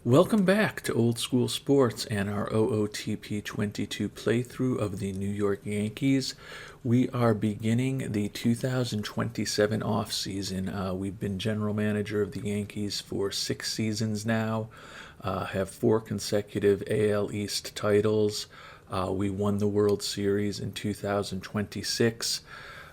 Welcome back to Old School Sports and our OOTP 22 playthrough of the New York Yankees. We are beginning the 2027 offseason. We've been general manager of the Yankees for 6 seasons now, have 4 consecutive AL East titles. We won the World Series in 2026.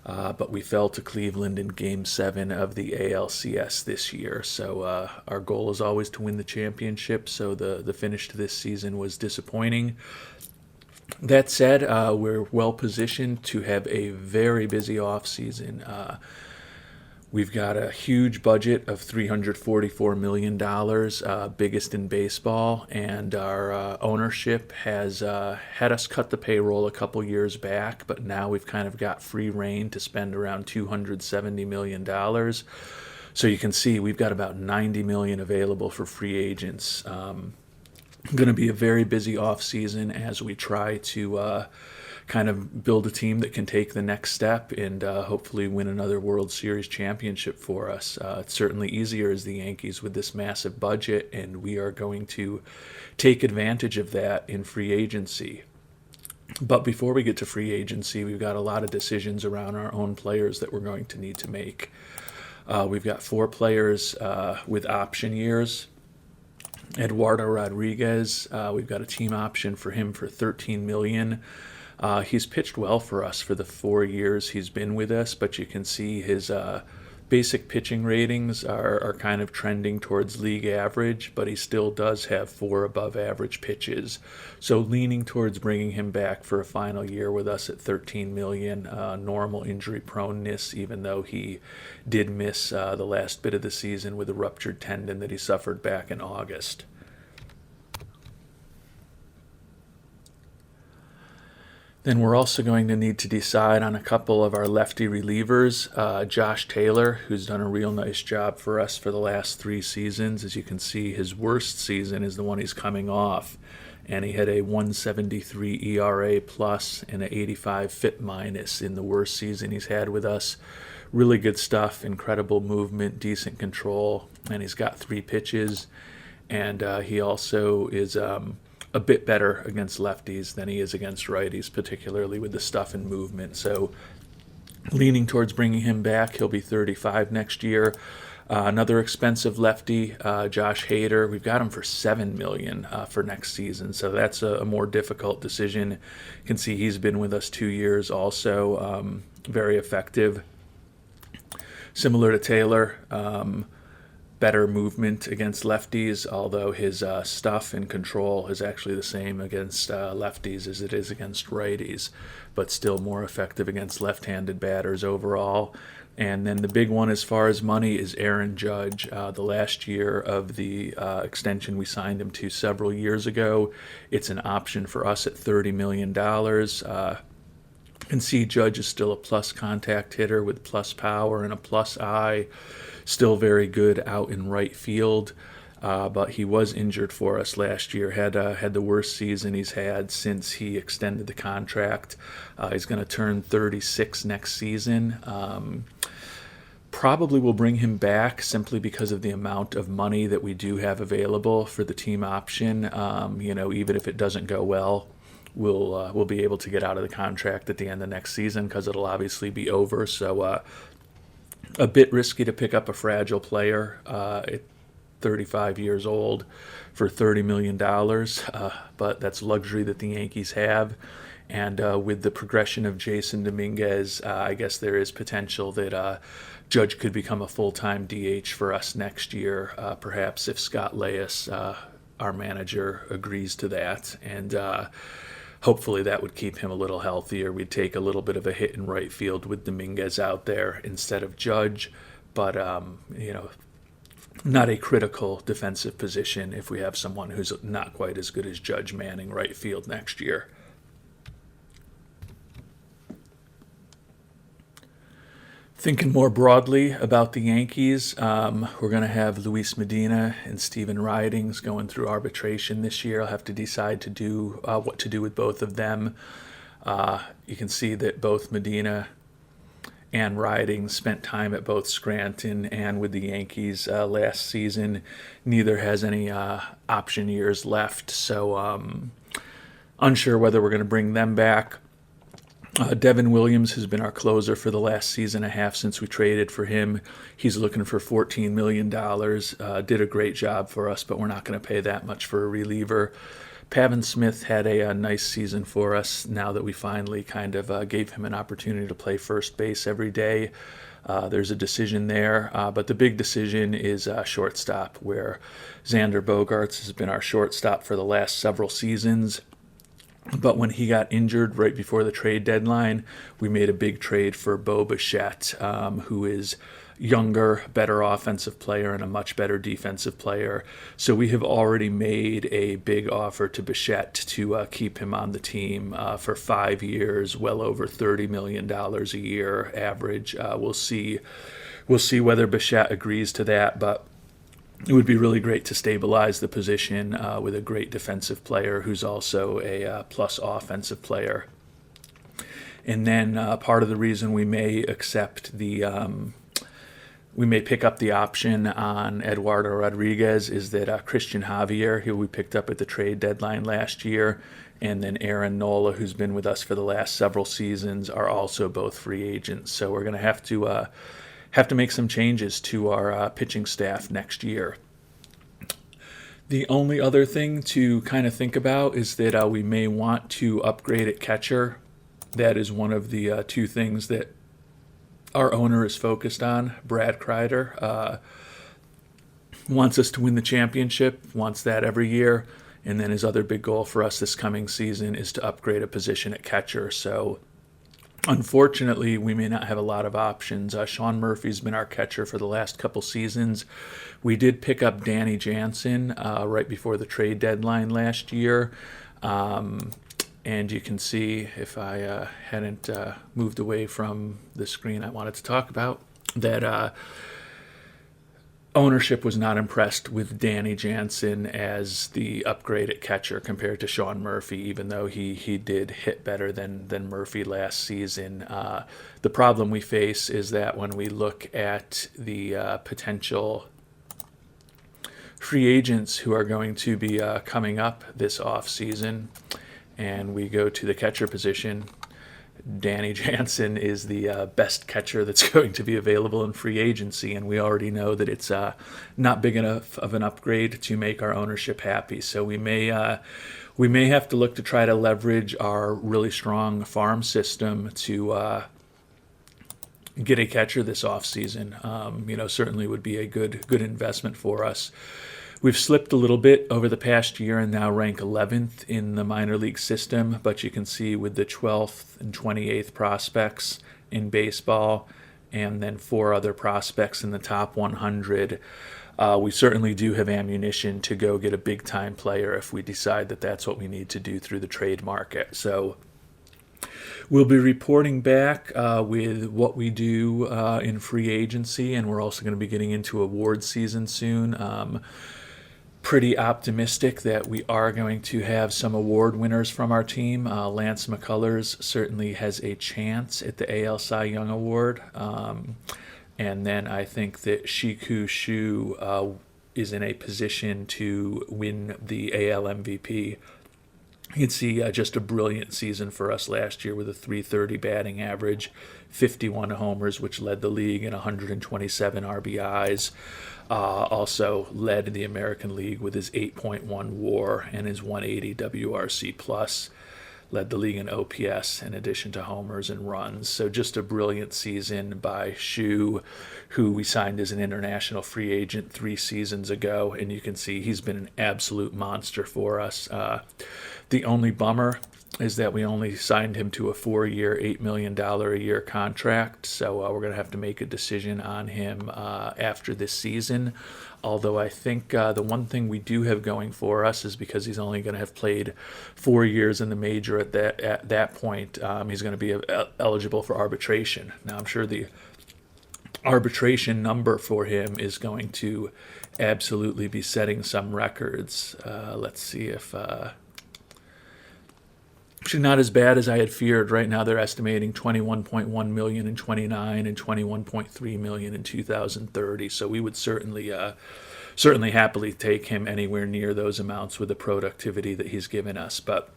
But we fell to Cleveland in Game 7 of the ALCS this year. So our goal is always to win the championship, so the finish to this season was disappointing. That said, we're well positioned to have a very busy offseason. We've got a huge budget of $344 million, biggest in baseball, and our ownership has had us cut the payroll a couple years back, but now we've kind of got free reign to spend around $270 million. So you can see we've got about $90 million available for free agents. Going to be a very busy offseason as we try to kind of build a team that can take the next step and hopefully win another World Series championship for us. It's certainly easier as the Yankees with this massive budget, and we are going to take advantage of that in free agency. But before we get to free agency, we've got a lot of decisions around our own players that we're going to need to make. We've got 4 players with option years. Eduardo Rodriguez, we've got a team option for him for $13 million. He's pitched well for us for the 4 years he's been with us, but you can see his basic pitching ratings are kind of trending towards league average, but he still does have 4 above average pitches. So leaning towards bringing him back for a final year with us at $13 million, normal injury proneness, even though he did miss the last bit of the season with a ruptured tendon that he suffered back in August. Then we're also going to need to decide on a couple of our lefty relievers. Josh Taylor, who's done a real nice job for us for the last 3 seasons. As you can see, his worst season is the one he's coming off. And he had a 173 ERA plus and an 85 FIP minus in the worst season he's had with us. Really good stuff, incredible movement, decent control, and he's got 3 pitches. And he also is a bit better against lefties than he is against righties, particularly with the stuff and movement. So leaning towards bringing him back. He'll be 35 next year. Another expensive lefty, Josh Hader. We've got him for $7 million for next season, so that's a more difficult decision. You can see he's been with us 2 years also, very effective. Similar to Taylor, better movement against lefties, although his stuff and control is actually the same against lefties as it is against righties, but still more effective against left-handed batters overall. And then the big one as far as money is Aaron Judge. The last year of the extension we signed him to several years ago, it's an option for us at $30 million. And see, Judge is still a plus contact hitter with plus power and a plus eye. Still very good out in right field, but he was injured for us last year. Had the worst season he's had since he extended the contract. He's going to turn 36 next season. Probably will bring him back simply because of the amount of money that we do have available for the team option. Even if it doesn't go well, we'll be able to get out of the contract at the end of next season because it'll obviously be over. So a bit risky to pick up a fragile player at 35 years old for $30 million, but that's luxury that the Yankees have. And with the progression of Jason Dominguez, I guess there is potential that Judge could become a full-time DH for us next year, perhaps if Scott Leyes, our manager, agrees to that. And hopefully that would keep him a little healthier. We'd take a little bit of a hit in right field with Dominguez out there instead of Judge, but not a critical defensive position if we have someone who's not quite as good as Judge manning right field next year. Thinking more broadly about the Yankees, we're going to have Luis Medina and Steven Ridings going through arbitration this year. I'll have to decide to do what to do with both of them. You can see that both Medina and Riding spent time at both Scranton and with the Yankees last season. Neither has any option years left, so unsure whether we're going to bring them back. Devin Williams has been our closer for the last season and a half since we traded for him. He's looking for $14 million. Did a great job for us, but we're not going to pay that much for a reliever. Pavin Smith had a nice season for us now that we finally kind of gave him an opportunity to play first base every day. There's a decision there, but the big decision is shortstop, where Xander Bogaerts has been our shortstop for the last several seasons. But when he got injured right before the trade deadline, we made a big trade for Bo Bichette, who is younger, better offensive player and a much better defensive player. So we have already made a big offer to Bichette to keep him on the team for 5 years, well over $30 million a year average. We'll see whether Bichette agrees to that, but it would be really great to stabilize the position with a great defensive player who's also a plus offensive player. And then part of the reason we may accept we may pick up the option on Eduardo Rodriguez is that Christian Javier, who we picked up at the trade deadline last year, and then Aaron Nola, who's been with us for the last several seasons, are also both free agents. So we're going to have to make some changes to our pitching staff next year. The only other thing to kind of think about is that we may want to upgrade at catcher. That is one of the two things that our owner is focused on. Brad Kreider wants us to win the championship, wants that every year, and then his other big goal for us this coming season is to upgrade a position at catcher. So unfortunately, we may not have a lot of options. Sean Murphy's been our catcher for the last couple seasons. We did pick up Danny Jansen right before the trade deadline last year. And you can see, if I hadn't moved away from the screen I wanted to talk about, that ownership was not impressed with Danny Jansen as the upgrade at catcher compared to Sean Murphy, even though he did hit better than Murphy last season. The problem we face is that when we look at the potential free agents who are going to be coming up this offseason, and we go to the catcher position, Danny Jansen is the best catcher that's going to be available in free agency, and we already know that it's not big enough of an upgrade to make our ownership happy. So we may have to look to try to leverage our really strong farm system to get a catcher this offseason. Certainly would be a good investment for us. We've slipped a little bit over the past year and now rank 11th in the minor league system, but you can see with the 12th and 28th prospects in baseball and then 4 other prospects in the top 100, we certainly do have ammunition to go get a big-time player if we decide that that's what we need to do through the trade market. So we'll be reporting back with what we do in free agency, and we're also going to be getting into award season soon. Pretty optimistic that we are going to have some award winners from our team. Lance McCullers certainly has a chance at the AL Cy Young Award. And then I think that Shiku Shu is in a position to win the AL MVP. You can see just a brilliant season for us last year with a .330 batting average, 51 homers, which led the league, and 127 RBIs. Also led the American League with his 8.1 WAR and his 180 WRC plus. Led the league in OPS in addition to homers and runs. So just a brilliant season by Shu, who we signed as an international free agent 3 seasons ago. And you can see he's been an absolute monster for us. The only bummer is that we only signed him to a 4-year, $8 million a year contract. So we're going to have to make a decision on him after this season. Although I think the one thing we do have going for us is because he's only going to have played 4 years in the major at that point, he's going to be eligible for arbitration. Now, I'm sure the arbitration number for him is going to absolutely be setting some records. Let's see if actually not as bad as I had feared. Right now they're estimating 21.1 million in 29 and 21.3 million in 2030. So we would certainly happily take him anywhere near those amounts with the productivity that he's given us. But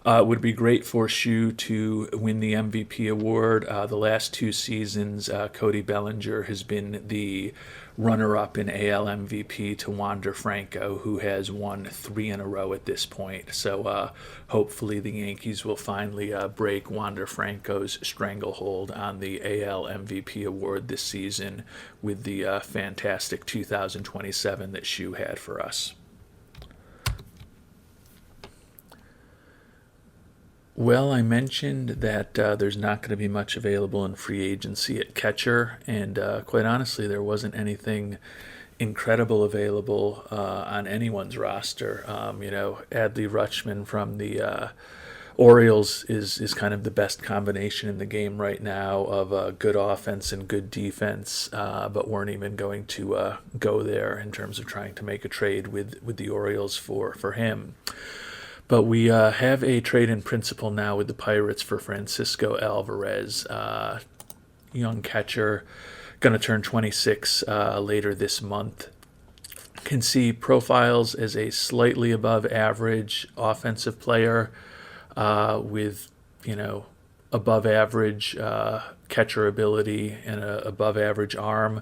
it would be great for Shu to win the MVP award. The last 2 seasons, Cody Bellinger has been the runner-up in AL MVP to Wander Franco, who has won 3 in a row at this point. So hopefully the Yankees will finally break Wander Franco's stranglehold on the AL MVP award this season with the fantastic 2027 that Shu had for us. Well, I mentioned that there's not going to be much available in free agency at catcher, and quite honestly, there wasn't anything incredible available on anyone's roster. Adley Rutschman from the Orioles is kind of the best combination in the game right now of good offense and good defense, but weren't even going to go there in terms of trying to make a trade with the Orioles for him. But we have a trade in principle now with the Pirates for Francisco Alvarez, young catcher, going to turn 26 later this month. Can see profiles as a slightly above average offensive player with, above average catcher ability and a above average arm.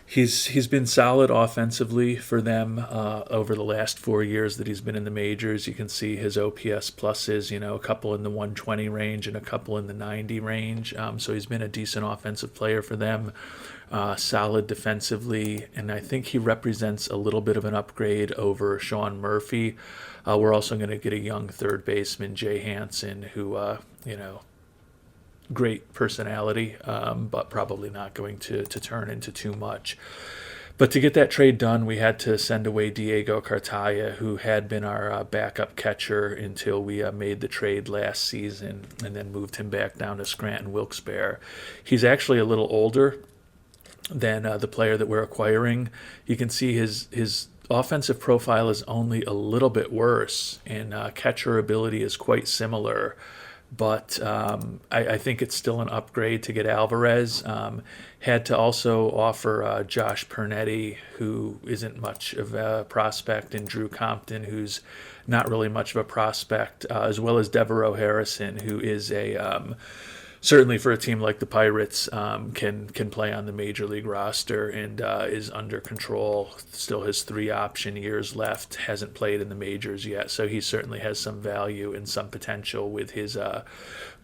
He's been solid offensively for them over the last 4 years that he's been in the majors. You can see his OPS pluses, a couple in the 120 range and a couple in the 90 range. So he's been a decent offensive player for them, solid defensively, and I think he represents a little bit of an upgrade over Sean Murphy. We're also going to get a young third baseman, Jay Jansen, who, great personality, but probably not going to turn into too much. But to get that trade done, we had to send away Diego Cartaya, who had been our backup catcher until we made the trade last season and then moved him back down to Scranton Wilkes-Barre. He's actually a little older than the player that we're acquiring. You can see his offensive profile is only a little bit worse, and catcher ability is quite similar. But I think it's still an upgrade to get Alvarez. Had to also offer Josh Pernetti, who isn't much of a prospect, and Drew Compton, who's not really much of a prospect, as well as Devereaux Harrison, who is a certainly for a team like the Pirates, can play on the major league roster and is under control. Still has 3 option years left, hasn't played in the majors yet, so he certainly has some value and some potential with his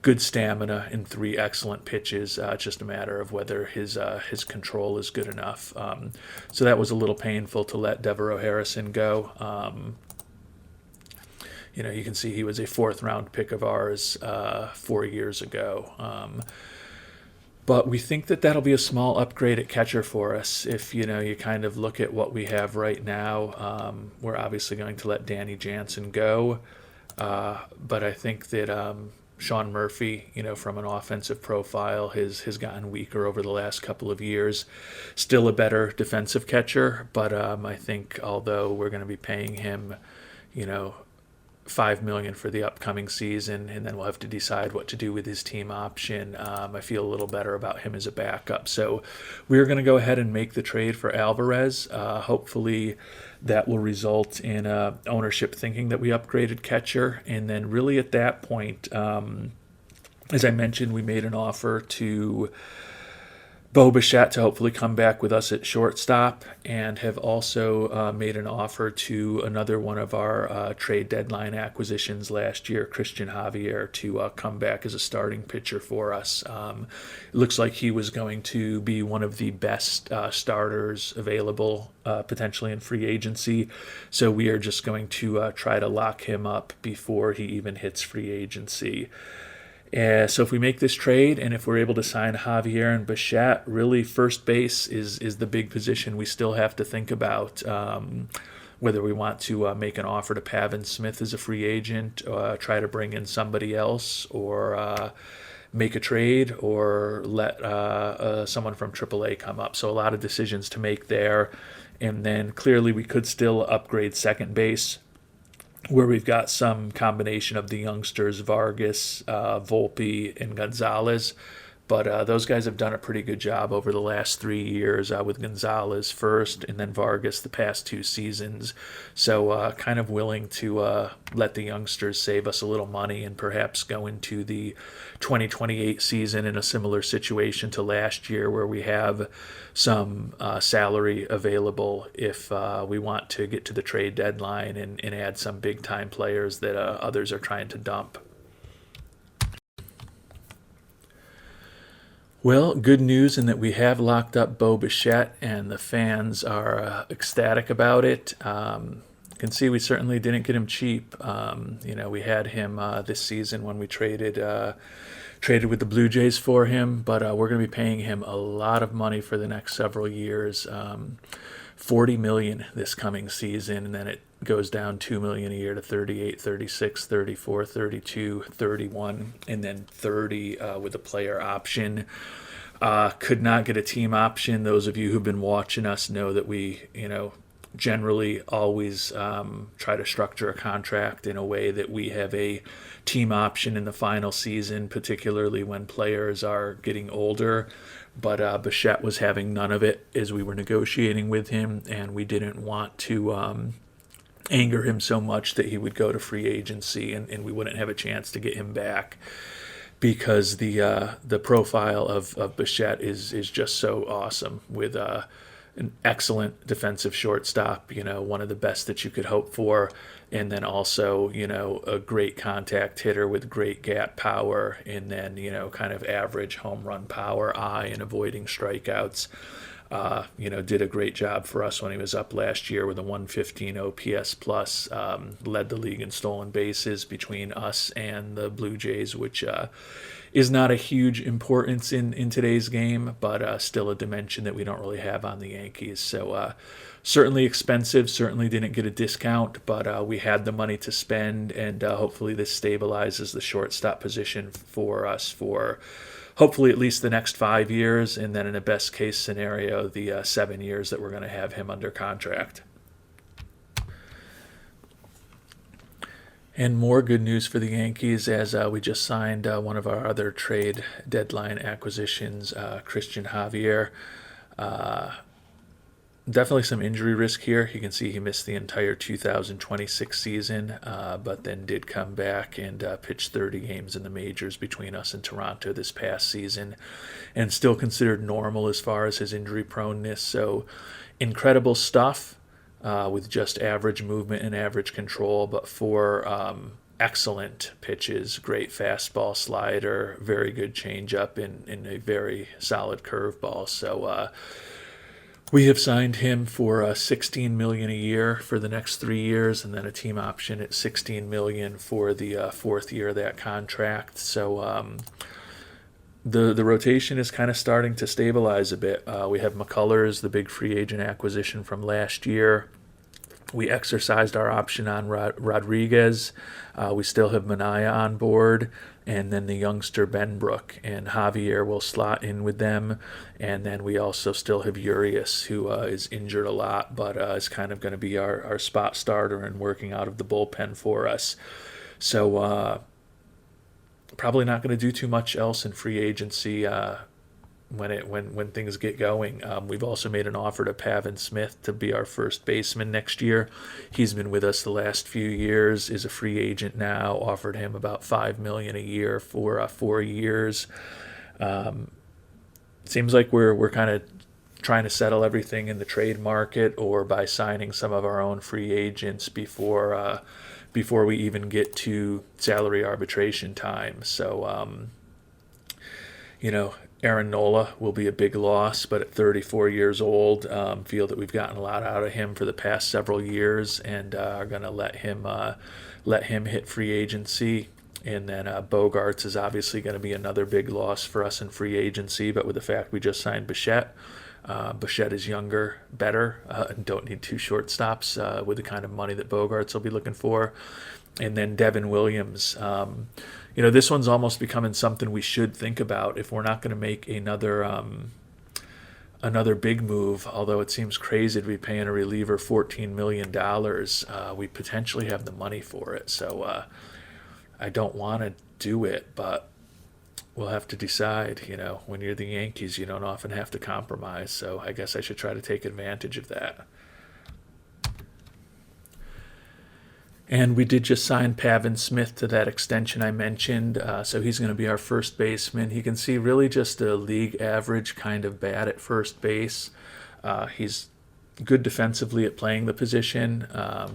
good stamina and 3 excellent pitches. It's just a matter of whether his control is good enough. So that was a little painful to let Devereaux Harrison go. You can see he was a 4th-round pick of ours 4 years ago. But we think that that'll be a small upgrade at catcher for us. If, you kind of look at what we have right now, we're obviously going to let Danny Jansen go. But I think that Sean Murphy, from an offensive profile, has gotten weaker over the last couple of years. Still a better defensive catcher, but I think although we're going to be paying him, $5 million for the upcoming season, and then we'll have to decide what to do with his team option. I feel a little better about him as a backup. So we're going to go ahead and make the trade for Alvarez. Hopefully that will result in ownership thinking that we upgraded catcher. And then really at that point, as I mentioned, we made an offer to Bo Bichette to hopefully come back with us at shortstop, and have also made an offer to another one of our trade deadline acquisitions last year, Christian Javier, to come back as a starting pitcher for us. It looks like he was going to be one of the best starters available potentially in free agency, so we are just going to try to lock him up before he even hits free agency. So if we make this trade, and if we're able to sign Javier and Bichette, really first base is the big position we still have to think about. Whether we want to make an offer to Pavin Smith as a free agent, try to bring in somebody else, or make a trade, or let someone from AAA come up. So a lot of decisions to make there. And then clearly we could still upgrade second base where we've got some combination of the youngsters, Vargas, Volpe, and Gonzalez. But those guys have done a pretty good job over the last 3 years, with Gonzalez first and then Vargas the past 2 seasons. So kind of willing to let the youngsters save us a little money and perhaps go into the 2028 season in a similar situation to last year, where we have some salary available if we want to get to the trade deadline and add some big time players that others are trying to dump. Well, good news in that we have locked up Bo Bichette, and the fans are ecstatic about it. You can see we certainly didn't get him cheap. We had him this season when we traded with the Blue Jays for him, but we're going to be paying him a lot of money for the next several years. $40 million this coming season, and then it goes down $2 million a year to 38, 36, 34, 32, 31, and then 30 with a player option. Could not get a team option. Those of you who've been watching us know that we, generally always try to structure a contract in a way that we have a team option in the final season, particularly when players are getting older. But Bichette was having none of it as we were negotiating with him, and we didn't want to anger him so much that he would go to free agency and we wouldn't have a chance to get him back, because the profile of Bichette is just so awesome, with an excellent defensive shortstop, one of the best that you could hope for, and then also, a great contact hitter with great gap power, and then, kind of average home run power, eye, and avoiding strikeouts. Did a great job for us when he was up last year with a 115 OPS plus, led the league in stolen bases between us and the Blue Jays, which is not a huge importance in today's game, but still a dimension that we don't really have on the Yankees. So certainly expensive, certainly didn't get a discount, but we had the money to spend, and hopefully this stabilizes the shortstop position for us for hopefully at least the next 5 years, and then in a best case scenario, the 7 years that we're going to have him under contract. And more good news for the Yankees, as we just signed one of our other trade deadline acquisitions, Christian Javier. Definitely some injury risk here. You can see he missed the entire 2026 season, but then did come back and pitch 30 games in the majors between us and Toronto this past season, and still considered normal as far as his injury proneness. So incredible stuff with just average movement and average control, but for excellent pitches, great fastball, slider, very good changeup, and a very solid curveball. So we have signed him for $16 million a year for the next 3 years, and then a team option at $16 million for the fourth year of that contract. So the rotation is kind of starting to stabilize a bit. We have McCullers, the big free agent acquisition from last year. We exercised our option on Rodriguez. We still have Minaya on board, and then the youngster Benbrook, and Javier will slot in with them. And then we also still have Urias, who is injured a lot, but is kind of going to be our spot starter and working out of the bullpen for us. So probably not going to do too much else in free agency when things get going. We've also made an offer to Pavin Smith to be our first baseman next year. He's been with us the last few years, is a free agent now. Offered him about $5 million a year for 4 years. Seems like we're kind of trying to settle everything in the trade market or by signing some of our own free agents before we even get to salary arbitration time. So Aaron Nola will be a big loss, but at 34 years old, feel that we've gotten a lot out of him for the past several years, and are going to let him hit free agency. And then Bogarts is obviously going to be another big loss for us in free agency, but with the fact we just signed Bichette, Bichette is younger, better, and don't need two shortstops with the kind of money that Bogarts will be looking for. And then Devin Williams. This one's almost becoming something we should think about if we're not going to make another another big move, although it seems crazy to be paying a reliever $14 million. We potentially have the money for it. So I don't want to do it, but we'll have to decide. When you're the Yankees, you don't often have to compromise. So I guess I should try to take advantage of that. And we did just sign Pavin Smith to that extension I mentioned. So he's going to be our first baseman. He can see really just a league average kind of bat at first base. He's good defensively at playing the position.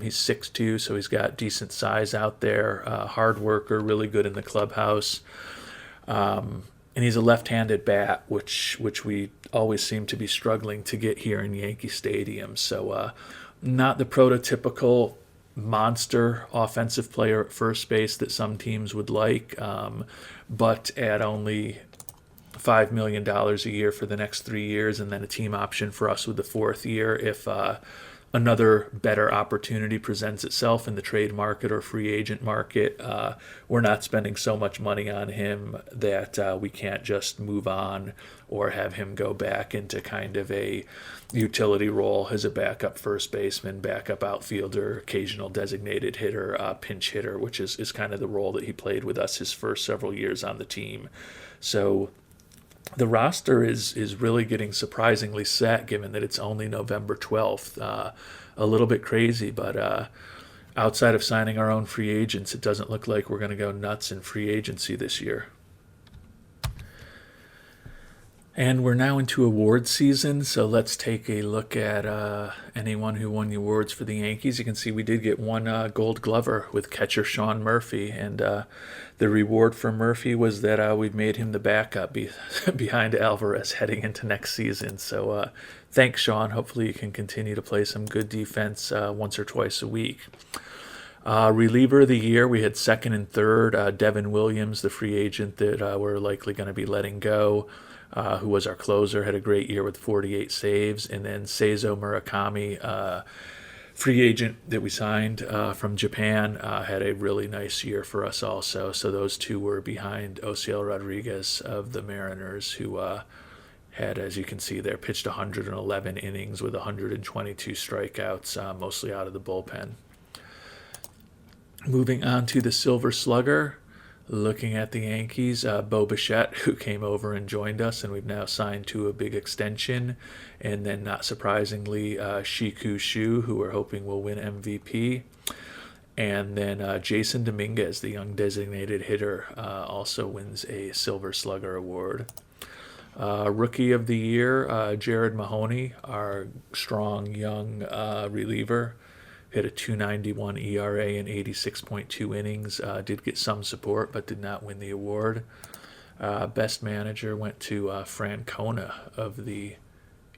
He's 6'2", so he's got decent size out there. Hard worker, really good in the clubhouse. And he's a left-handed bat, which we always seem to be struggling to get here in Yankee Stadium. So not the prototypical monster offensive player at first base that some teams would like, but at only $5 million a year for the next 3 years, and then a team option for us with the fourth year if another better opportunity presents itself in the trade market or free agent market. We're not spending so much money on him that we can't just move on or have him go back into kind of a utility role as a backup first baseman, backup outfielder, occasional designated hitter, pinch hitter, which is kind of the role that he played with us his first several years on the team. So the roster is really getting surprisingly set, given that it's only November 12th. A little bit crazy, but outside of signing our own free agents, it doesn't look like we're going to go nuts in free agency this year. And we're now into award season, so let's take a look at anyone who won the awards for the Yankees. You can see we did get one Gold Glover with catcher Sean Murphy, and the reward for Murphy was that we've made him the backup behind Alvarez heading into next season. So thanks, Sean. Hopefully you can continue to play some good defense once or twice a week. Reliever of the year, we had second and third. Devin Williams, the free agent that we're likely going to be letting go, who was our closer, had a great year with 48 saves. And then Seizo Murakami, free agent that we signed from Japan, had a really nice year for us also. So those two were behind Osiel Rodriguez of the Mariners, who had, as you can see there, pitched 111 innings with 122 strikeouts, mostly out of the bullpen. Moving on to the Silver Slugger. Looking at the Yankees, Bo Bichette, who came over and joined us, and we've now signed to a big extension. And then, not surprisingly, Shiku Shu, who we're hoping will win MVP. And then Jason Dominguez, the young designated hitter, also wins a Silver Slugger award. Rookie of the year, Jared Mahoney, our strong young reliever. Hit a 2.91 ERA in 86.2 innings. Did get some support, but did not win the award. Best manager went to Francona of the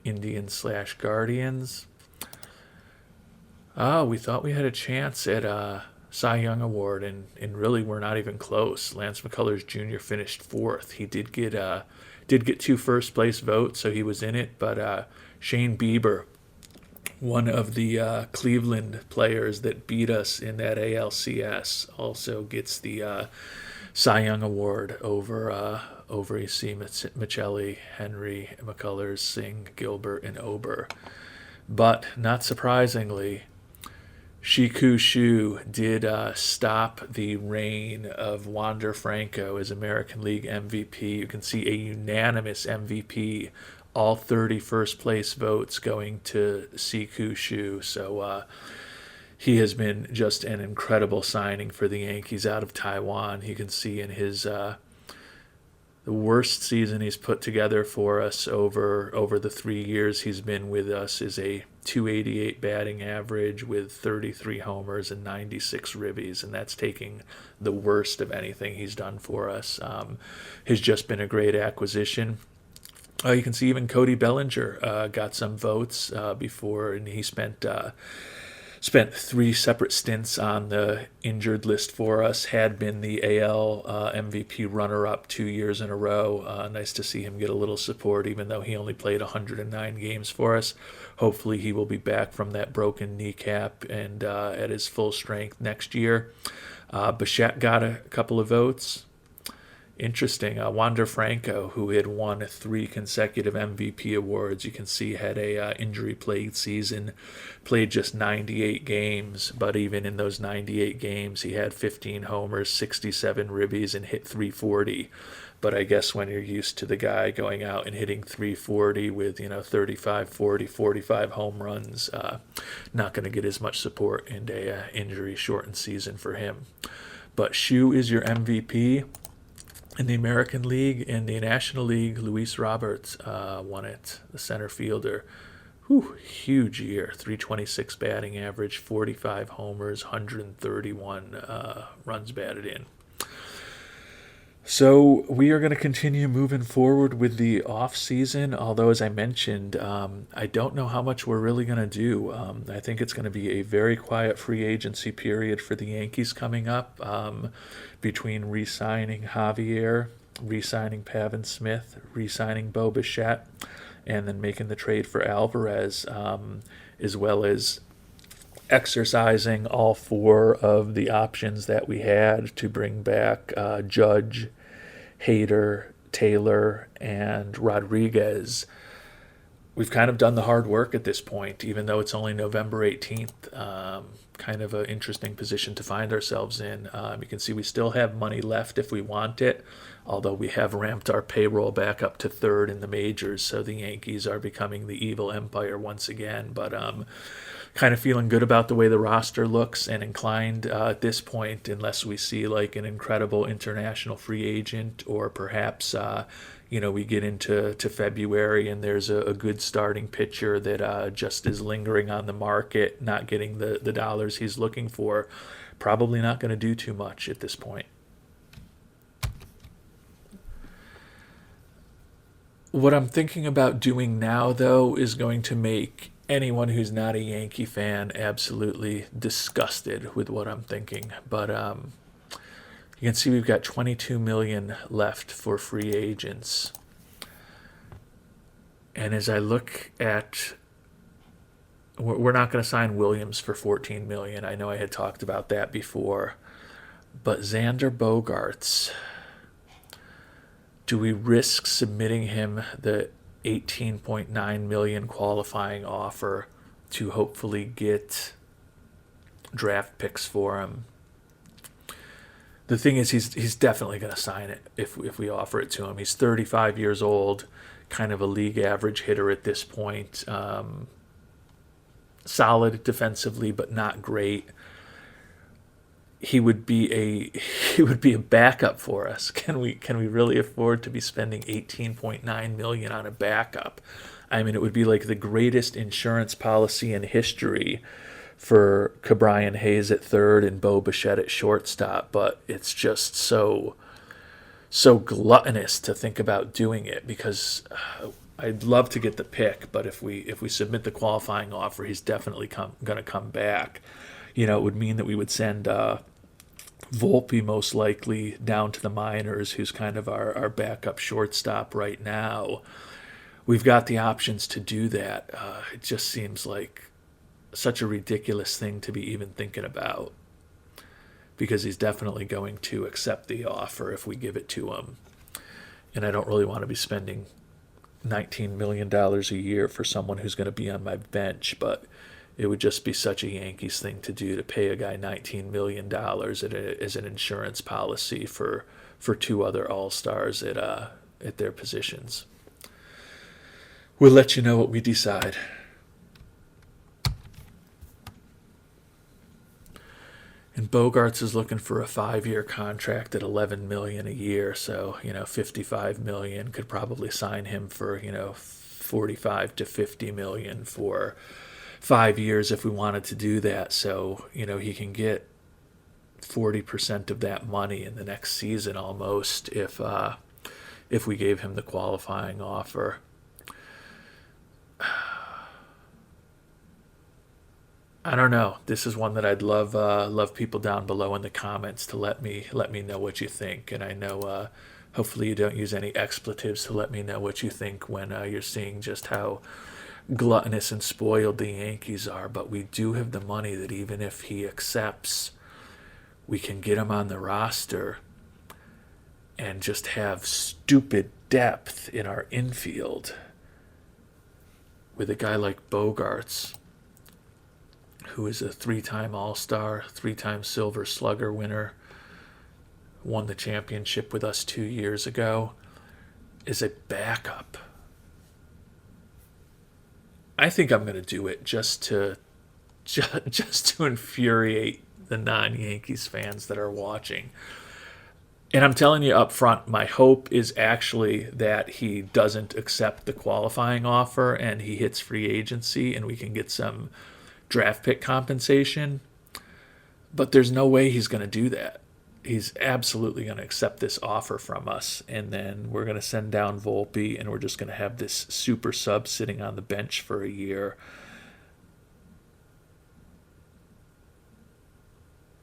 Indians/Guardians. We thought we had a chance at Cy Young Award, and really we're not even close. Lance McCullers Jr. finished fourth. He did get 2 first place votes, so he was in it. But Shane Bieber, one of the Cleveland players that beat us in that ALCS, also gets the Cy Young Award over AC Michelli, Henry, McCullers, Singh, Gilbert, and Ober. But not surprisingly, Shiku Shu did stop the reign of Wander Franco as American League MVP. You can see a unanimous MVP, all 30 first place votes going to Shiku Shu. So he has been just an incredible signing for the Yankees out of Taiwan. You can see in his the worst season he's put together for us over the 3 years he's been with us is a 288 batting average with 33 homers and 96 ribbies, and that's taking the worst of anything he's done for us. Has just been a great acquisition. You can see even Cody Bellinger got some votes before, and he spent 3 separate stints on the injured list for us, had been the AL MVP runner-up 2 years in a row. Nice to see him get a little support, even though he only played 109 games for us. Hopefully he will be back from that broken kneecap and at his full strength next year. Bichette got a couple of votes. Interesting. Wander Franco, who had won 3 consecutive MVP awards, you can see had a injury-plagued season, played just 98 games, but even in those 98 games, he had 15 homers, 67 ribbies, and hit 340. But I guess when you're used to the guy going out and hitting 340 with 35, 40, 45 home runs, not going to get as much support in a injury-shortened season for him. But Shu is your MVP. In the American League, in the National League, Luis Roberts won it, the center fielder. Huge year. 326 batting average, 45 homers, 131 runs batted in. So we are going to continue moving forward with the off season, although as I mentioned, I don't know how much we're really going to do. I think it's going to be a very quiet free agency period for the Yankees coming up, between re-signing Javier, re-signing Pavin Smith, re-signing Bo Bichette, and then making the trade for Alvarez, as well as exercising all 4 of the options that we had to bring back Judge, Hader, Taylor, and Rodriguez. We've kind of done the hard work at this point, even though it's only November 18th. Kind of an interesting position to find ourselves in. You can see we still have money left if we want it, although we have ramped our payroll back up to 3rd in the majors, so the Yankees are becoming the evil empire once again. But kind of feeling good about the way the roster looks, and inclined at this point, unless we see like an incredible international free agent, or perhaps we get into February and there's a good starting pitcher that just is lingering on the market, not getting the dollars he's looking for, probably not going to do too much at this point. What I'm thinking about doing now, though, is going to make anyone who's not a Yankee fan absolutely disgusted with what I'm thinking. But you can see we've got $22 million left for free agents. And as I look at, we're not going to sign Williams for $14 million. I know I had talked about that before. But Xander Bogaerts, do we risk submitting him the $18.9 million qualifying offer to hopefully get draft picks for him? The thing is, he's definitely going to sign it if we offer it to him. He's 35 years old, kind of a league average hitter at this point. Solid defensively, but not great. He would be a backup for us. Can we really afford to be spending $18.9 million on a backup? I mean, it would be like the greatest insurance policy in history for Ke'Bryan Hayes at 3rd and Bo Bichette at shortstop, but it's just so gluttonous to think about doing it, because I'd love to get the pick, but if we submit the qualifying offer, he's definitely going to come back. It would mean that we would send Volpe most likely down to the minors, who's kind of our backup shortstop right now. We've got the options to do that. It just seems like such a ridiculous thing to be even thinking about, because he's definitely going to accept the offer if we give it to him. And I don't really want to be spending $19 million a year for someone who's going to be on my bench, but it would just be such a Yankees thing to do, to pay a guy $19 million as an insurance policy for 2 other all-stars at their positions. We'll let you know what we decide. And Bogaerts is looking for a 5-year contract at $11 million a year, so $55 million. Could probably sign him for $45 to $50 million for 5 years if we wanted to do that. So he can get 40% of that money in the next season almost if we gave him the qualifying offer. I don't know. This is one that I'd love people down below in the comments to let me know what you think. And I know hopefully you don't use any expletives to let me know what you think when you're seeing just how gluttonous and spoiled the Yankees are. But we do have the money that even if he accepts, we can get him on the roster and just have stupid depth in our infield with a guy like Bogarts, who is a 3-time All-Star, 3-time Silver Slugger winner, won the championship with us 2 years ago, is a backup. I think I'm going to do it just to infuriate the non-Yankees fans that are watching. And I'm telling you up front, my hope is actually that he doesn't accept the qualifying offer and he hits free agency and we can get some draft pick compensation. But there's no way he's going to do that. He's absolutely going to accept this offer from us, and then we're going to send down Volpe, and we're just going to have this super sub sitting on the bench for a year.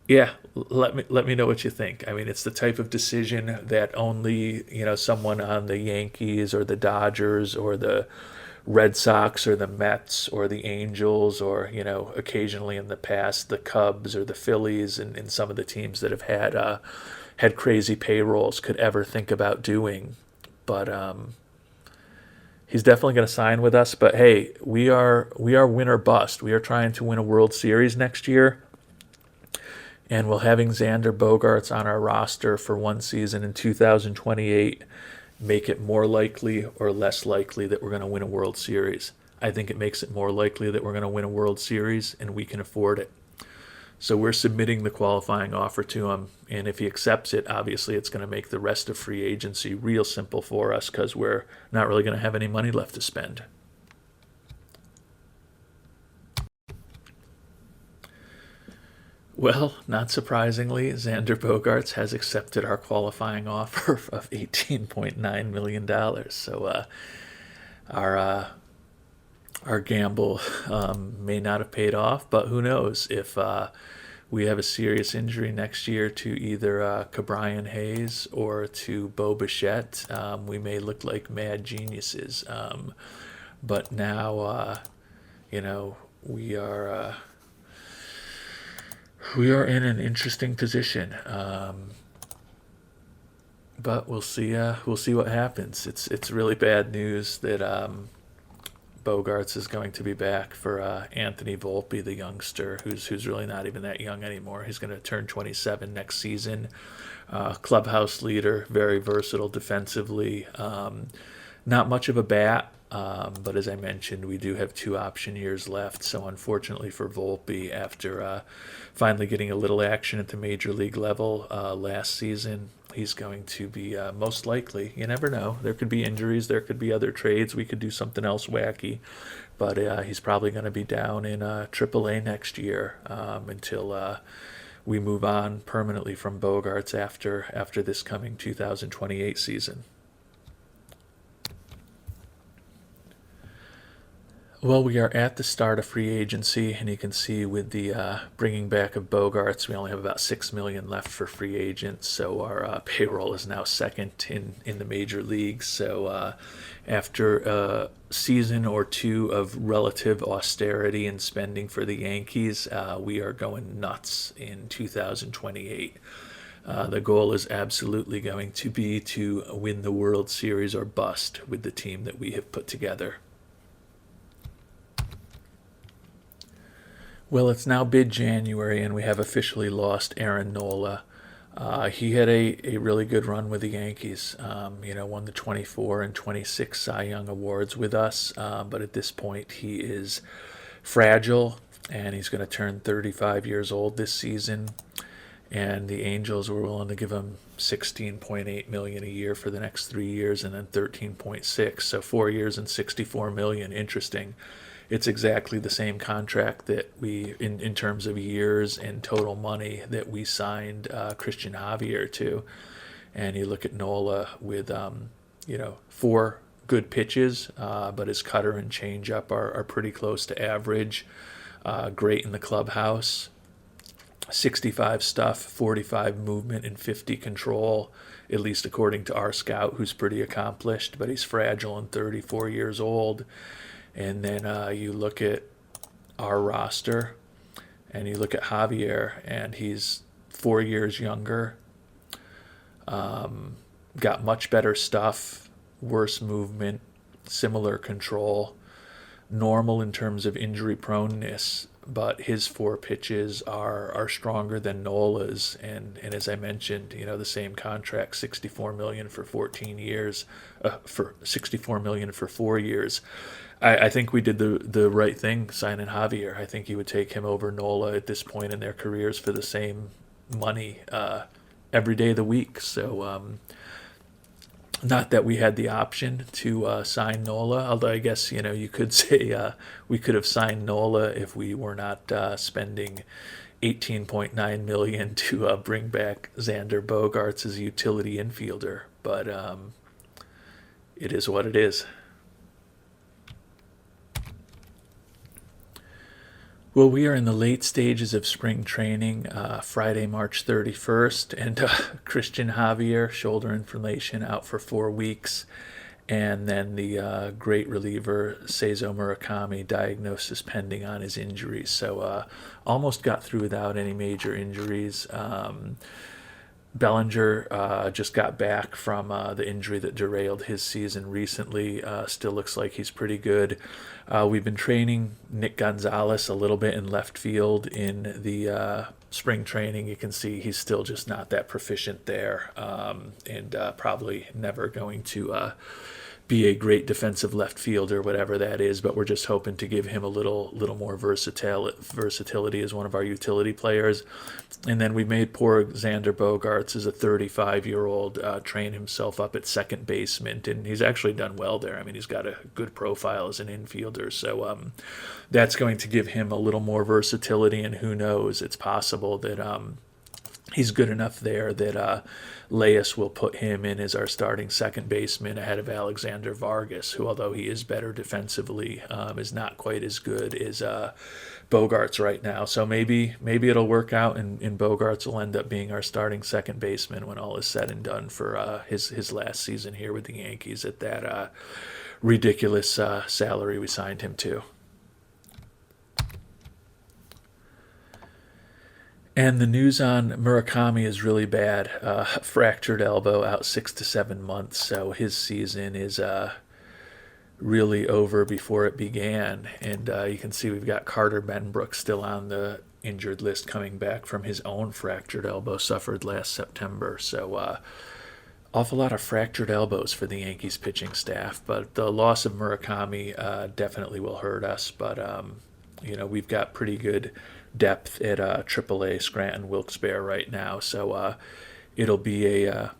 Yeah, let me know what you think. I mean, it's the type of decision that only, someone on the Yankees or the Dodgers or the Red Sox or the Mets or the Angels or, occasionally in the past the Cubs or the Phillies and some of the teams that have had crazy payrolls could ever think about doing. But he's definitely going to sign with us. But hey, we are win or bust. We are trying to win a World Series next year. And will having Xander Bogaerts on our roster for one season in 2028 make it more likely or less likely that we're going to win a World Series? I think it makes it more likely that we're going to win a World Series, and we can afford it. So we're submitting the qualifying offer to him, and if he accepts it, obviously it's going to make the rest of free agency real simple for us because we're not really going to have any money left to spend. Well, not surprisingly, Xander Bogaerts has accepted our qualifying offer of $18.9 million. So our gamble may not have paid off, but who knows? If we have a serious injury next year to either Cabrian Hayes or to Bo Bichette, we may look like mad geniuses. But now, we are... we are in an interesting position, but we'll see. We'll see what happens. It's really bad news that Bogarts is going to be back for Anthony Volpe, the youngster, who's really not even that young anymore. He's going to turn 27 next season. Clubhouse leader, very versatile defensively. Not much of a bat. But as I mentioned, we do have 2 option years left. So unfortunately for Volpe, after finally getting a little action at the major league level last season, he's going to be most likely, you never know, there could be injuries, there could be other trades, we could do something else wacky, but he's probably going to be down in AAA next year until we move on permanently from Bogarts after this coming 2028 season. Well, we are at the start of free agency, and you can see with the bringing back of Bogarts, we only have about $6 million left for free agents. So our payroll is now second in the major leagues. So after a season or two of relative austerity and spending for the Yankees, we are going nuts in 2028. The goal is absolutely going to be to win the World Series or bust with the team that we have put together. Well, it's now mid-January, and we have officially lost Aaron Nola. He had a really good run with the Yankees. Won the 24 and 26 Cy Young awards with us. But at this point, he is fragile, and he's going to turn 35 years old this season. And the Angels were willing to give him $16.8 million a year for the next 3 years, and then $13.6. So 4 years and $64 million. Interesting. It's exactly the same contract that we, in terms of years and total money, that we signed Christian Javier to. And you look at Nola with, 4 good pitches, but his cutter and changeup are pretty close to average. Great in the clubhouse. 65 stuff, 45 movement, and 50 control, at least according to our scout, who's pretty accomplished, but he's fragile and 34 years old. And then you look at our roster, and you look at Javier, and he's 4 years younger. got much better stuff, worse movement, similar control, normal in terms of injury proneness, but his four pitches are stronger than Nola's, and as I mentioned, the same contract, 64 million for 14 years, for 64 million for 4 years. I think we did the right thing signing Javier. I think you would take him over Nola at this point in their careers for the same money every day of the week. So not that we had the option to sign Nola, although I guess you could say we could have signed Nola if we were not spending 18.9 million to bring back Xander Bogaerts as a utility infielder. But it is what it is. Well, we are in the late stages of spring training, Friday, March 31st, and Christian Javier, shoulder inflammation, out for 4 weeks. And then the great reliever, Seizo Murakami, diagnosis pending on his injuries. So almost got through without any major injuries. Bellinger just got back from the injury that derailed his season recently. Still looks like he's pretty good. We've been training Nick Gonzalez a little bit in left field in the spring training. You can see he's still just not that proficient there, and probably never going to be a great defensive left fielder, whatever that is, but we're just hoping to give him a little more versatility as one of our utility players. And then we made poor Xander Bogaerts as a 35-year-old train himself up at second baseman, and he's actually done well there. I mean, he's got a good profile as an infielder, so that's going to give him a little more versatility, and who knows, it's possible that he's good enough there that Leas will put him in as our starting second baseman ahead of Alexander Vargas, who, although he is better defensively, is not quite as good as Bogaerts right now. So maybe it'll work out, and Bogaerts will end up being our starting second baseman when all is said and done for his last season here with the Yankees at that ridiculous salary we signed him to. And the news on Murakami is really bad. Fractured elbow, out 6 to 7 months. So his season is really over before it began. And you can see we've got Carter Benbrook still on the injured list, coming back from his own fractured elbow suffered last September. So awful lot of fractured elbows for the Yankees pitching staff. But the loss of Murakami definitely will hurt us. But we've got pretty good depth at AAA Scranton Wilkes-Barre right now, so it'll be a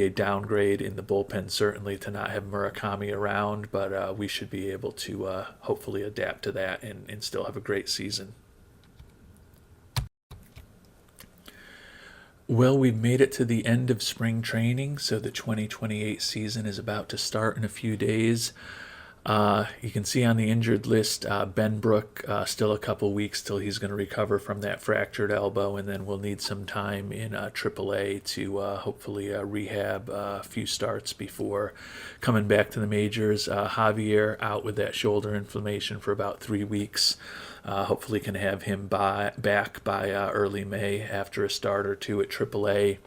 downgrade in the bullpen certainly to not have Murakami around, but we should be able to hopefully adapt to that and still have a great season. Well, we've made it to the end of spring training, so the 2028 season is about to start in a few days. You can see on the injured list, Benbrook, still a couple weeks till he's going to recover from that fractured elbow, and then we'll need some time in AAA to hopefully rehab a few starts before coming back to the majors. Javier out with that shoulder inflammation for about 3 weeks. Hopefully can have him back by early May after a start or two at AAA.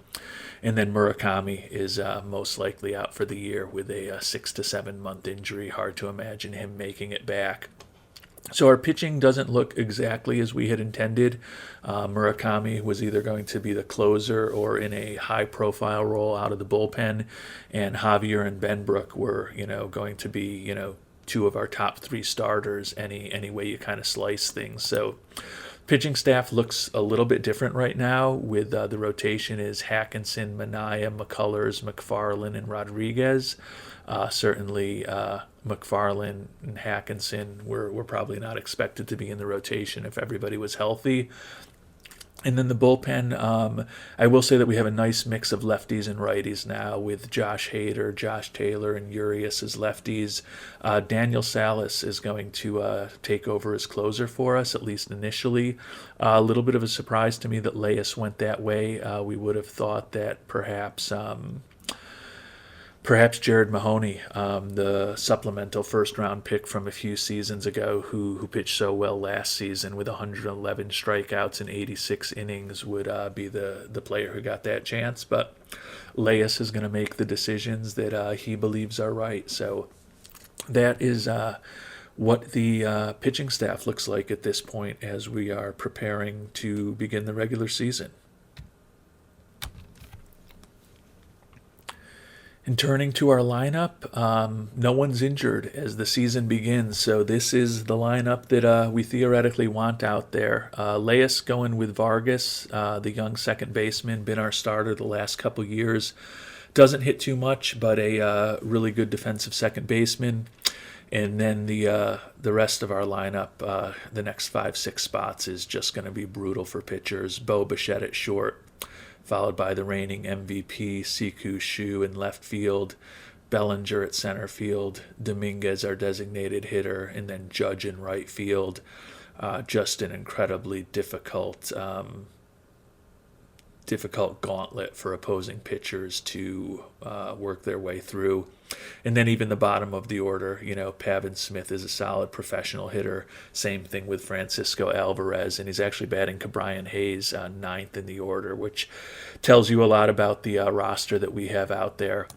And then Murakami is most likely out for the year with a 6 to 7 month injury. Hard to imagine him making it back. So our pitching doesn't look exactly as we had intended. Murakami was either going to be the closer or in a high-profile role out of the bullpen, and Javier and Benbrook were, going to be, two of our top 3 starters any way you kind of slice things. So pitching staff looks a little bit different right now with the rotation is Hackinson, Minaya, McCullers, McFarland, and Rodriguez. Certainly McFarland and Hackinson were probably not expected to be in the rotation if everybody was healthy. And then the bullpen, I will say that we have a nice mix of lefties and righties now with Josh Hader, Josh Taylor, and Urias as lefties. Daniel Salas is going to take over as closer for us, at least initially. A little bit of a surprise to me that Leas went that way. We would have thought that perhaps Perhaps Jared Mahoney, the supplemental first-round pick from a few seasons ago, who pitched so well last season with 111 strikeouts in 86 innings, would be the player who got that chance. But Leas is going to make the decisions that he believes are right. So that is what the pitching staff looks like at this point as we are preparing to begin the regular season. And turning to our lineup, no one's injured as the season begins, so this is the lineup that we theoretically want out there. Leas going with Vargas, the young second baseman, been our starter the last couple years. Doesn't hit too much, but a really good defensive second baseman. And then the rest of our lineup, the next 5-6 spots, is just going to be brutal for pitchers. Bo Bichette at short, followed by the reigning MVP, Siku Shu in left field, Bellinger at center field, Dominguez, our designated hitter, and then Judge in right field. Just an incredibly difficult gauntlet for opposing pitchers to work their way through. And then even the bottom of the order, Pavin Smith is a solid professional hitter. Same thing with Francisco Alvarez, and he's actually batting Brian Hayes ninth in the order, which tells you a lot about the roster that we have out there.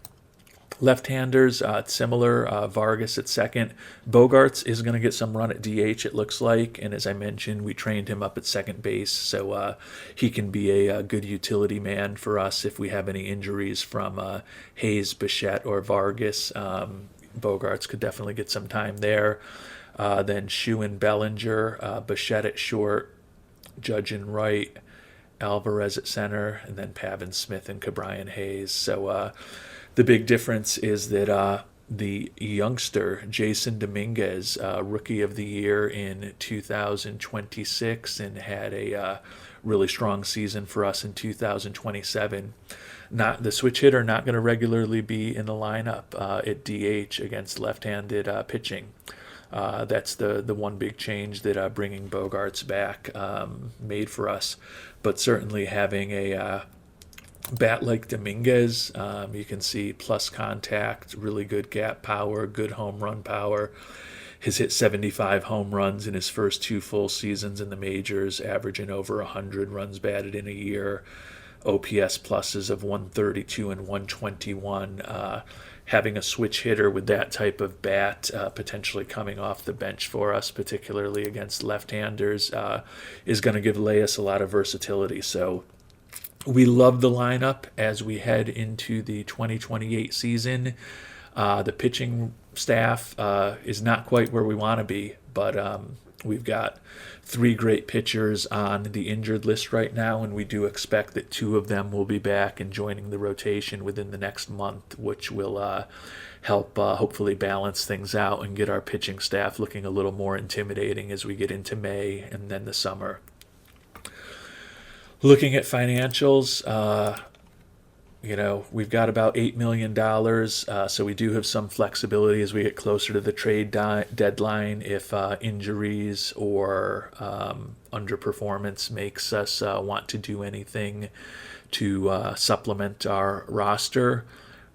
Left-handers, similar, Vargas at second. Bogarts is going to get some run at DH, it looks like, and as I mentioned, we trained him up at second base, so he can be a good utility man for us if we have any injuries from Hayes, Bichette, or Vargas. Bogarts could definitely get some time there. Then Shu and Bellinger, Bichette at short, Judge in right, Alvarez at center, and then Pavin Smith and Brian Hayes. So the big difference is that the youngster, Jason Dominguez, Rookie of the Year in 2026 and had a really strong season for us in 2027. Not the switch hitter, not going to regularly be in the lineup at DH against left-handed pitching. That's the one big change that bringing Bogarts back made for us. But certainly having a bat like Dominguez, you can see plus contact, really good gap power, good home run power. Has hit 75 home runs in his first 2 full seasons in the majors, averaging over 100 runs batted in a year. OPS pluses of 132 and 121. Having a switch hitter with that type of bat potentially coming off the bench for us, particularly against left-handers, is going to give Leas a lot of versatility. So we love the lineup as we head into the 2028 season. The pitching staff is not quite where we want to be, but we've got 3 great pitchers on the injured list right now, and we do expect that 2 of them will be back and joining the rotation within the next month, which will help hopefully balance things out and get our pitching staff looking a little more intimidating as we get into May and then the summer. Looking at financials, we've got about $8 million, so we do have some flexibility as we get closer to the trade deadline if injuries or underperformance makes us want to do anything to supplement our roster.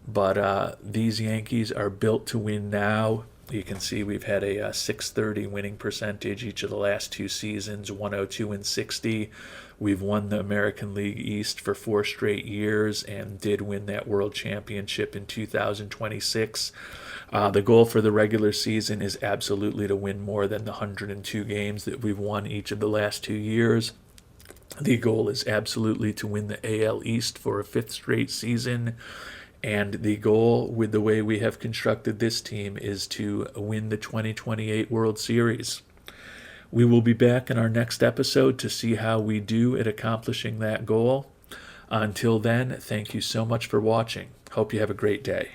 But these Yankees are built to win now. You can see we've had a .630 winning percentage each of the last 2 seasons, 102 and 60. We've won the American League East for 4 straight years and did win that World Championship in 2026. The goal for the regular season is absolutely to win more than the 102 games that we've won each of the last 2 years. The goal is absolutely to win the AL East for a 5th straight season. And the goal with the way we have constructed this team is to win the 2028 World Series. We will be back in our next episode to see how we do at accomplishing that goal. Until then, thank you so much for watching. Hope you have a great day.